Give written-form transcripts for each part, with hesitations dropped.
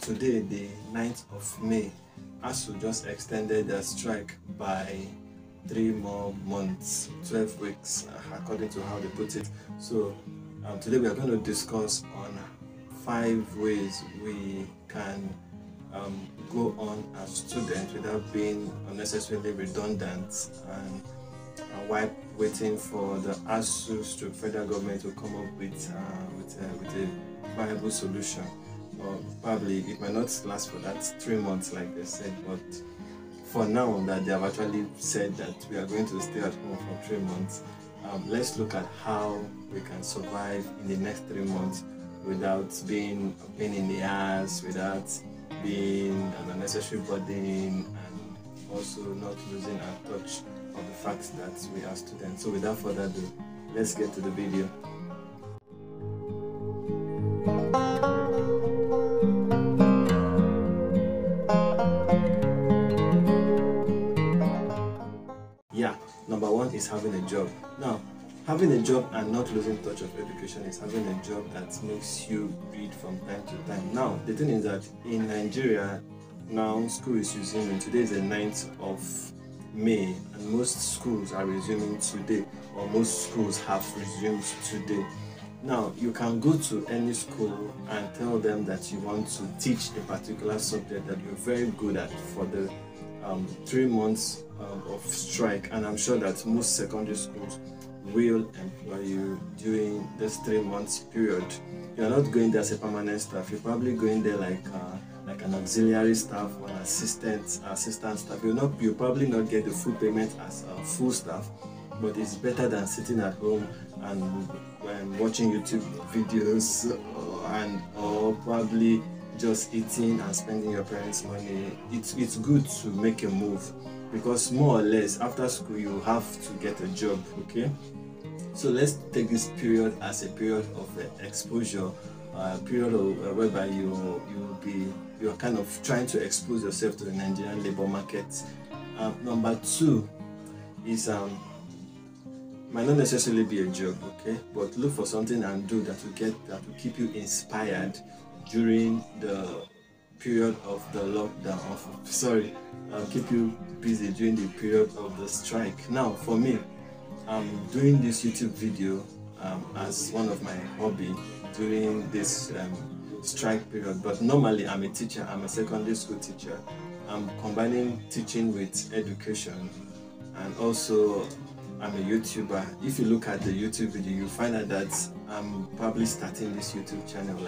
today, the 9th of May, ASUU just extended the strike by 3 more months, 12 weeks, according to how they put it. So today we are going to discuss on 5 ways we can go on as students without being unnecessarily redundant and while waiting for the ASUU federal government to come up with a viable solution. Probably it might not last for that 3 months like they said, but for now that they have actually said that we are going to stay at home for 3 months, let's look at how we can survive in the next 3 months without being a pain in the ass, without being an unnecessary burden, and also not losing our touch of the fact that we are students. So without further ado, let's get to the video. Yeah, number one is having a job. Now, having a job and not losing touch of education is having a job that makes you read from time to time. Now, the thing is that in Nigeria, now school is resuming. Today is the 9th of May, and most schools are resuming today, or most schools have resumed today. Now, you can go to any school and tell them that you want to teach a particular subject that you're very good at for the 3 months of strike, and I'm sure that most secondary schools will employ you during this 3 months period. You're not going there as a permanent staff, you're probably going there like an auxiliary staff or an assistant staff. You'll probably not get the full payment as a full staff, but it's better than sitting at home and watching YouTube videos or probably just eating and spending your parents' money. It's good to make a move, because more or less after school you have to get a job. Okay, so let's take this period as a period of exposure, a period of, whereby you're kind of trying to expose yourself to the Nigerian labor market. Number 2 is might not necessarily be a job, okay, but look for something and do that will keep you inspired during the period of the lockdown. Keep you busy during the period of the strike. Now, for me, I'm doing this YouTube video as one of my hobby during this strike period. But normally, I'm a teacher. I'm a secondary school teacher. I'm combining teaching with education, and also I'm a YouTuber. If you look at the YouTube video, you find out that I'm probably starting this YouTube channel.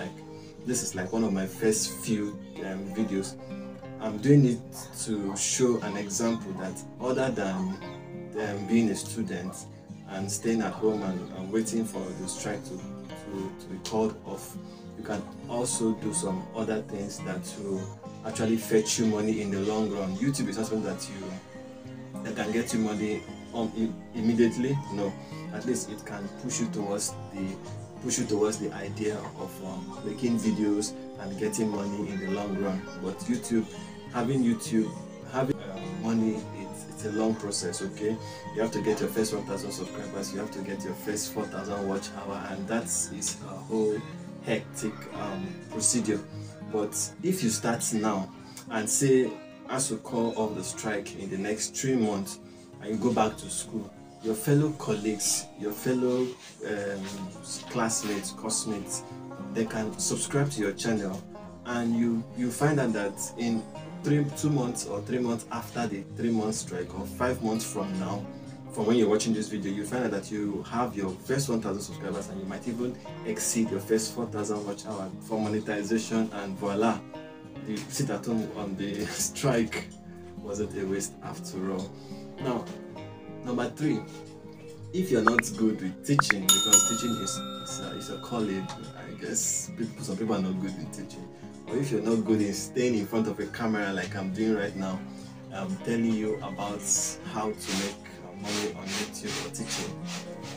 This is like one of my first few videos. I'm doing it to show an example that other than being a student and staying at home and waiting for the strike to be called off, you can also do some other things that will actually fetch you money in the long run. YouTube is not something that can get you money immediately. No, at least it can push you towards the idea of making videos and getting money in the long run. But having money, it's a long process. Okay, you have to get your first 1,000 subscribers, you have to get your first 4,000 watch hour, and that is a whole hectic procedure. But if you start now and say ASUU call off the strike in the next 3 months, and you go back to school, your fellow colleagues, your fellow classmates, coursemates, they can subscribe to your channel, and you find out that in 2 months or 3 months after the 3 month strike, or 5 months from now, from when you're watching this video, you find out that you have your first 1,000 subscribers, and you might even exceed your first 4,000 watch hour for monetization, and voila, the sit at home on the strike wasn't a waste after all. Now, number 3, if you're not good with teaching, because teaching is a calling, I guess some people are not good in teaching, or if you're not good in staying in front of a camera like I'm doing right now, I'm telling you about how to make money on YouTube or teaching.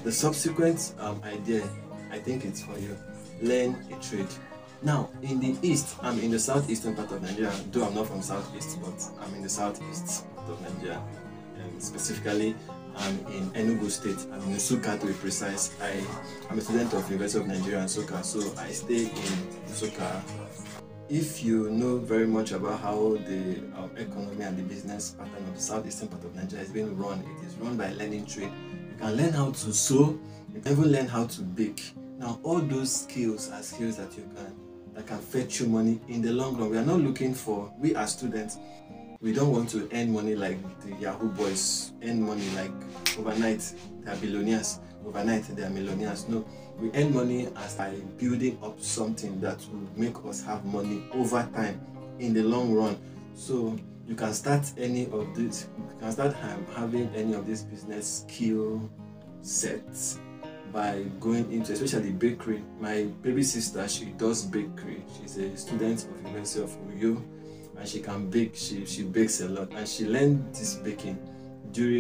The subsequent idea, I think it's for you. Learn a trade. Now, in the east, I'm in the southeastern part of Nigeria, though I'm not from southeast, but I'm in the southeast part of Nigeria. Specifically, I'm in Enugu State. I'm in Nsukka, to be precise. I'm a student of University of Nigeria, Nsukka, so I stay in Nsukka if you know very much about how the economy and the business pattern of the southeastern part of Nigeria is being run, it is run by learning trade. You can learn how to sew, you can even learn how to bake. Now, all those skills are skills that can fetch you money in the long run. We are not looking for, we as students, we don't want to earn money like the Yahoo boys, earn money like overnight they are billionaires, overnight they are millionaires. No, we earn money as by building up something that will make us have money over time in the long run. So you can start any of this, you can start having any of these business skill sets by going into, especially bakery. My baby sister, she does bakery. She's a student of University of ASUU, and she can bake. She bakes a lot, and she learned this baking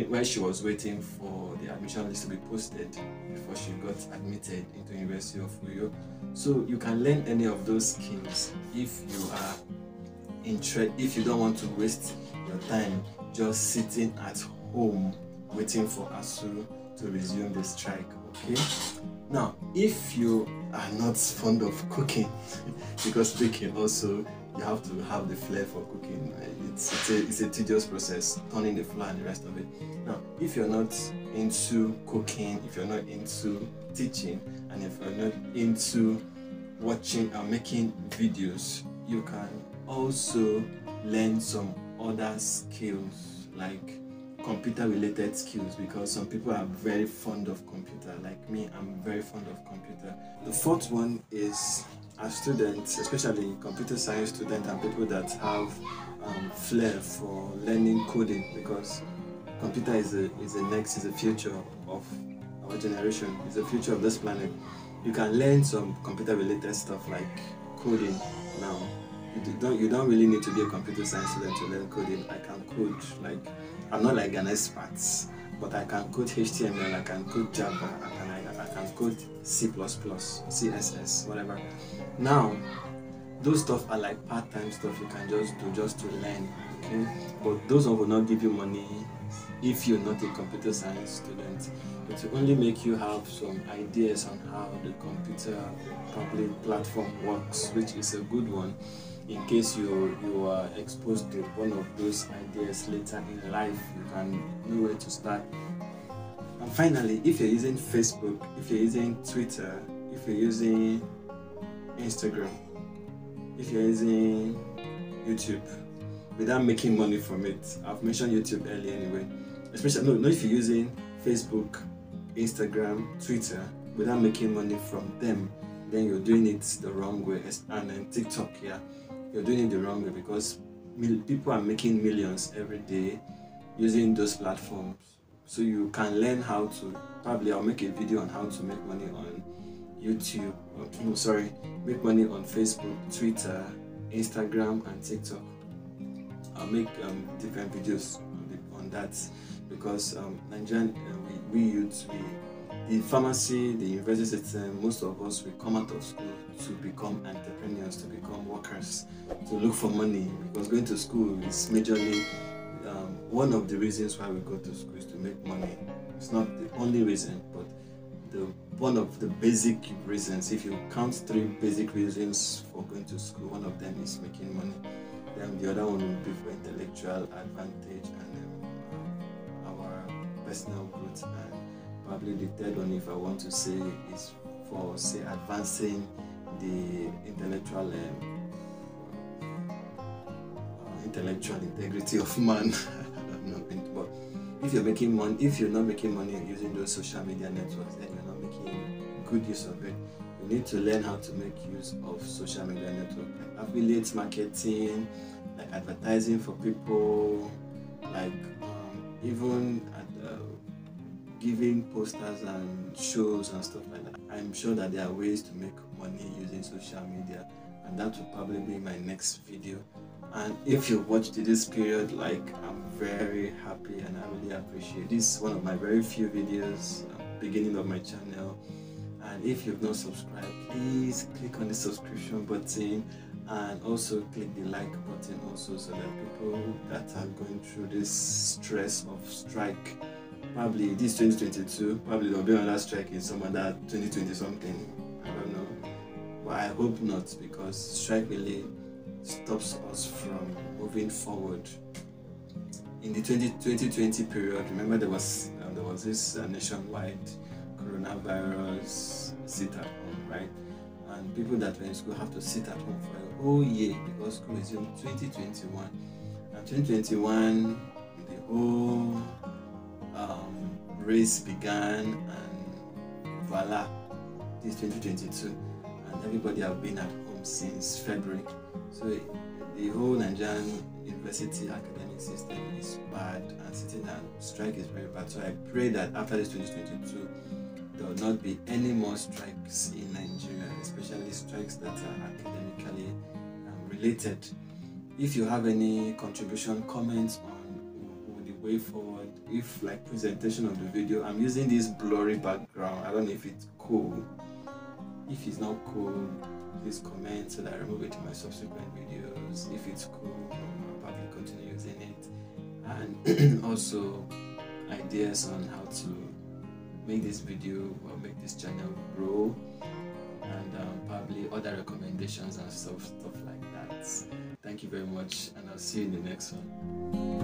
while she was waiting for the admission list to be posted before she got admitted into University of ASUU. So you can learn any of those skills if you are interested. If you don't want to waste your time just sitting at home waiting for ASUU to resume the strike. Okay. Now, if you are not fond of cooking, because baking also, you have to have the flair for cooking. It's a tedious process, turning the flour and the rest of it. Now, if you're not into cooking, if you're not into teaching, and if you're not into watching or making videos, you can also learn some other skills like computer related skills, because some people are very fond of computer. Like me, I'm very fond of computer. The fourth one is, as students, especially computer science students and people that have flair for learning coding, because computer is the future of our generation, is the future of this planet. You can learn some computer related stuff like coding. Now, you don't really need to be a computer science student to learn coding. I can code. Like, I'm not like an expert, but I can code HTML, I can code Java, I can code C++, CSS, whatever. Now, those stuff are like part-time stuff you can just do just to learn, okay? But those will not give you money if you're not a computer science student. It will only make you have some ideas on how the computer public platform works, which is a good one in case you are exposed to one of those ideas later in life. You can know where to start. And finally, if you're using Facebook, if you're using Twitter, if you're using Instagram, if you're using YouTube without making money from it, I've mentioned YouTube earlier anyway, especially no, if you're using Facebook, Instagram, Twitter without making money from them, then you're doing it the wrong way. And then TikTok, yeah, you're doing it the wrong way, because people are making millions every day using those platforms. So you can learn how to, probably I'll make a video on how to make money on YouTube, make money on Facebook, Twitter, Instagram and TikTok. I'll make different videos on that, because Nigerian, we youths, the pharmacy, the university system, most of us, we come out of school to become entrepreneurs, to become workers, to look for money, because going to school is majorly one of the reasons why we go to school is to make money. It's not the only reason, but one of the basic reasons. If you count 3 basic reasons for going to school, one of them is making money. Then the other one will be for intellectual advantage and our personal growth, and probably the third one, if I want to say, is for, say, advancing the intellectual integrity of man. I don't know, but if you're making money, if you're not making money using those social media networks, then you're not making good use of it. You need to learn how to make use of social media network, like affiliate marketing, like advertising for people, like even giving posters and shows and stuff like that. I'm sure that there are ways to make money using social media, and that will probably be my next video. And if you watched this period, like, I'm very happy and I really appreciate this. Is one of my very few videos, beginning of my channel. And if you've not subscribed, please click on the subscription button, and also click the like button also, so that people that are going through this stress of strike, probably this 2022, probably there'll be another strike in some other 2020 something, I don't know, but I hope not, because strike really stops us from moving forward. In the 2020 period, remember there was this nationwide coronavirus sit at home, right? And people that were in school have to sit at home for a whole year because school resumed 2021. And 2021, the whole race began, and voila, this 2022, and everybody have been at home since February. So the whole Nigerian university academic system is bad, and sitting and strike is very bad. So I pray that after this 2022, there will not be any more strikes in Nigeria, especially strikes that are academically related. If you have any contribution, comments on the way forward, if like presentation of the video, I'm using this blurry background. I don't know if it's cool. If it's not cool, please comment so that I remove it in my subsequent videos. If it's cool, I'll probably continue using it. And also ideas on how to make this video or make this channel grow, and probably other recommendations and stuff like that. Thank you very much, and I'll see you in the next one.